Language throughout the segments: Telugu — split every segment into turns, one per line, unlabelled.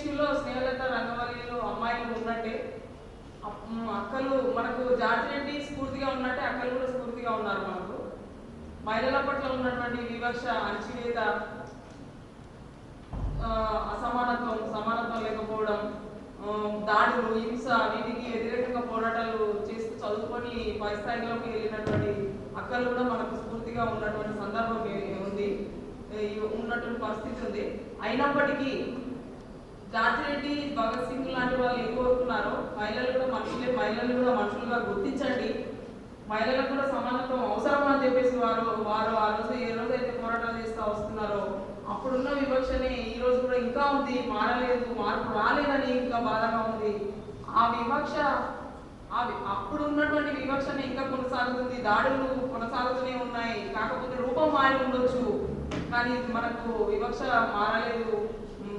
పీడిఎస్యూలో స్నేహలత రంగవల్లిలో అమ్మాయిలు ఉన్నట్టే అక్కలు మనకు జాతిరెడ్డి స్ఫూర్తిగా ఉన్నట్టే అక్కలు కూడా స్ఫూర్తిగా ఉన్నారు. మనకు మహిళల పట్ల ఉన్నటువంటి వివక్ష, అణచివేత, అసమానత్వం, సమానత్వం లేకపోవడం, దాడులు, హింస, వీటికి వ్యతిరేకంగా పోరాటాలు చేస్తూ చదువుకొని పై స్థాయిలోకి వెళ్ళినటువంటి అక్కలు కూడా మనకు స్ఫూర్తిగా ఉన్నటువంటి సందర్భం ఉంది, ఉన్నటువంటి పరిస్థితి ఉంది. అయినప్పటికీ జాతిరెడ్డి, భగత్ సింగ్ లాంటి వాళ్ళు ఏం కోరుకున్నారో మహిళలు కూడా మనుషులే, మహిళలు కూడా మనుషులుగా గుర్తించండి, మహిళలకు కూడా సమానత్వం అవసరం అని చెప్పేసి వారు ఆ రోజు ఏ రోజైతే పోరాటాలు చేస్తూ వస్తున్నారో అప్పుడున్న వివక్షనే ఈ రోజు కూడా ఇంకా ఉంది, మారలేదు, మార్పు రాలేదని ఇంకా బాధగా ఉంది. ఆ వివక్ష అప్పుడు ఉన్నటువంటి వివక్షనే ఇంకా కొనసాగుతుంది, దాడులు కొనసాగుతూనే ఉన్నాయి. కాకపోతే రూపం మారి ఉండొచ్చు, కానీ మనకు వివక్ష మారలేదు,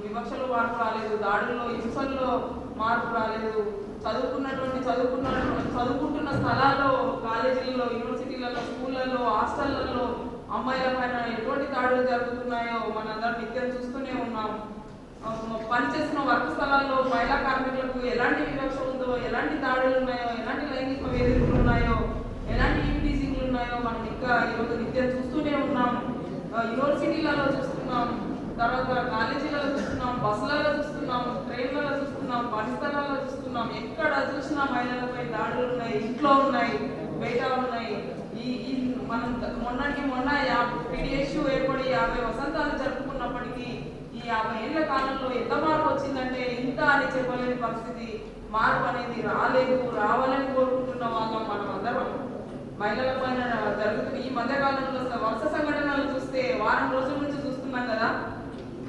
వివక్షలో మార్పు రాలేదు, దాడుల్లో, హింసల్లో మార్పు రాలేదు. చదువుకుంటున్న స్థలాల్లో, కాలేజీలలో, యూనివర్సిటీలలో, స్కూళ్ళల్లో, హాస్టళ్లలో అమ్మాయిల పైన ఎటువంటి దాడులు జరుగుతున్నాయో మనందరం నిత్యం చూస్తూనే ఉన్నాం. పనిచేస్తున్న వర్క్ స్థలాల్లో మహిళా కార్మికులకు ఎలాంటి వివక్ష ఉందో, ఎలాంటి దాడులు ఉన్నాయో, ఎలాంటి లైంగిక వేధింపులు ఉన్నాయో, ఎలాంటి ఈవిటీజింగ్లు ఉన్నాయో మనం ఇంకా ఈరోజు నిత్యం చూస్తూనే ఉన్నాం. యూనివర్సిటీలలో చూస్తున్నాం, తర్వాత కాలేజీలలో చూస్తున్నాం, బస్సులలో చూస్తున్నాం, ట్రైన్లలో చూస్తున్నాం, పని స్థలాల్లో చూస్తున్నాం. ఎక్కడ చూసినా మహిళలపై దాడులు ఉన్నాయి, ఇంట్లో ఉన్నాయి, బయట ఉన్నాయి. మనం మొన్న పీడిఎస్యూ ఏర్పడి 50 వసంతాలు జరుపుకున్నప్పటికీ ఈ 50 ఏళ్ల కాలంలో ఎంత మార్పు వచ్చిందంటే ఇంత అని చెప్పలేని పరిస్థితి. మార్పు అనేది రాలేదు, రావాలని కోరుకుంటున్న వాళ్ళం మనం అందరం. మహిళల పైన జరుగుతున్న ఈ మధ్యకాలంలో వరుస సంఘటనలు చూస్తే వారం రోజుల నుంచి చూస్తున్నాం కదా.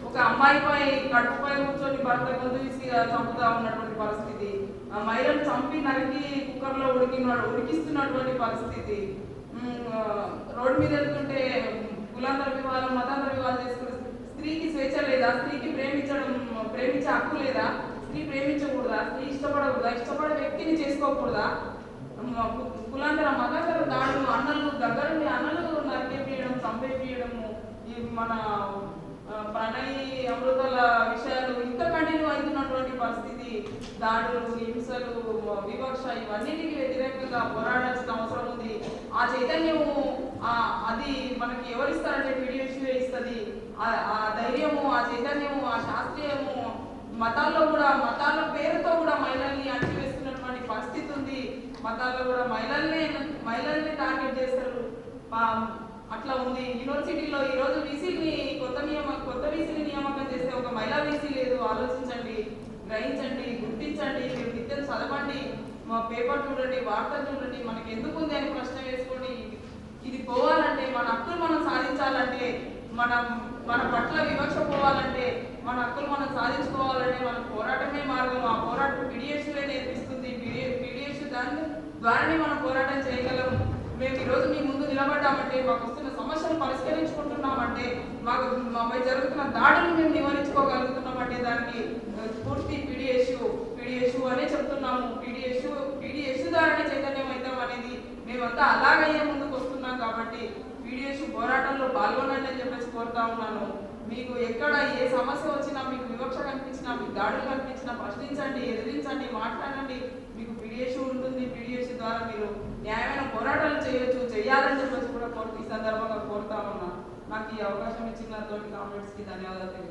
ఒక అమ్మాయిపై కడుపుపై కూర్చొని భర్త గొంతు విసిగి చంపుతా ఉన్నటువంటి పరిస్థితి, మహిళను చంపి నరికి కుక్కర్లో ఉడికిస్తున్నటువంటి పరిస్థితి, రోడ్డు మీద వెళ్తుంటే కులాంతర వివాహాలు, మతాంతర వివాహాలు చేసుకుని స్త్రీకి స్వేచ్ఛ లేదా, స్త్రీకి ప్రేమించే హక్కు లేదా, స్త్రీ ప్రేమించకూడదా, స్త్రీ ఇష్టపడకూడదా, ఇష్టపడే వ్యక్తిని చేసుకోకూడదా, కులాంతర మతాంతర దాడులు, అన్నలు దగ్గరుండి అన్నలు నరికేయడం, చంపేయడము, మన ప్రణయ్ అమృతల విషయాలు ఇంకా కంటిన్యూ అవుతున్నటువంటి పరిస్థితి. దాడులు, హింసలు, వివక్ష ఇవన్నిటికి వ్యతిరేకంగా పోరాడాల్సిన అవసరం ఉంది. ఆ చైతన్యము అది మనకి ఎవరిస్తారంటే పీడిఎస్యూ ఇస్తుంది. ఆ ధైర్యము, ఆ చైతన్యము, ఆ శాస్త్రీయము మతాల్లో కూడా, మతాల పేరుతో కూడా మహిళల్ని అణచివేస్తున్నటువంటి పరిస్థితి ఉంది. మతాల్లో కూడా మహిళల్ని టార్గెట్ చేస్తారు, అట్లా ఉంది. యూనివర్సిటీలో ఈరోజు వీసీని కొత్త వీసీని నియామకం చేస్తే ఒక మహిళా వీసీ లేదు. ఆలోచించండి, గ్రహించండి, గుర్తించండి. మీరు నిత్యం చదవండి, మా పేపర్ చూడండి, వార్తలు చూడండి. మనకి ఎందుకు ఉంది అని ప్రశ్న వేసుకోండి. ఇది పోవాలంటే, మన హక్కులు మనం సాధించాలంటే, మన పట్ల వివక్ష పోవాలంటే, మన హక్కులు మనం సాధించుకోవాలంటే మన పోరాటమే మార్గం. ఆ పోరాటం పీడిఎస్యూలే నేర్పిస్తుంది. పీడిఎస్యూ దాని ద్వారానే మనం పోరాటం చేయగలం. మేము ఈరోజు మీ ముందు నిలబడ్డామంటే, మాకు వస్తున్న సమస్యలు పరిష్కరించుకుంటున్నామంటే, మాపై జరుగుతున్న దాడులు మేము నివారించుకోగలుగుతున్నామంటే దానికి పూర్తి పీడిఎస్యూ అనే చెప్తున్నాము. పీడిఎస్యూ ద్వారానే చైతన్యం అవుతాం అనేది మేమంతా అలాగయ్యే ముందుకు వస్తున్నాం. కాబట్టి పీడిఎస్యూ పోరాటంలో పాల్గొనండి అని చెప్పేసి కోరుతా ఉన్నాను. మీకు ఎక్కడ ఏ సమస్య వచ్చినా, మీకు వివక్ష కనిపించినా, మీకు దాడులు కనిపించినా ప్రశ్నించండి, ఎదిరించండి, మాట్లాడండి. మీకు పీడిఎస్యూ ఉంటుంది. పీడిఎస్యూ ద్వారా మీరు న్యాయమైన పోరాటాలు చేయాలని చెప్పేసి కూడా ఈ సందర్భంగా కోరుతా ఉన్నా. నాకు ఈ అవకాశం ఇచ్చిన తోటి కామెంట్స్కి ధన్యవాదాలు.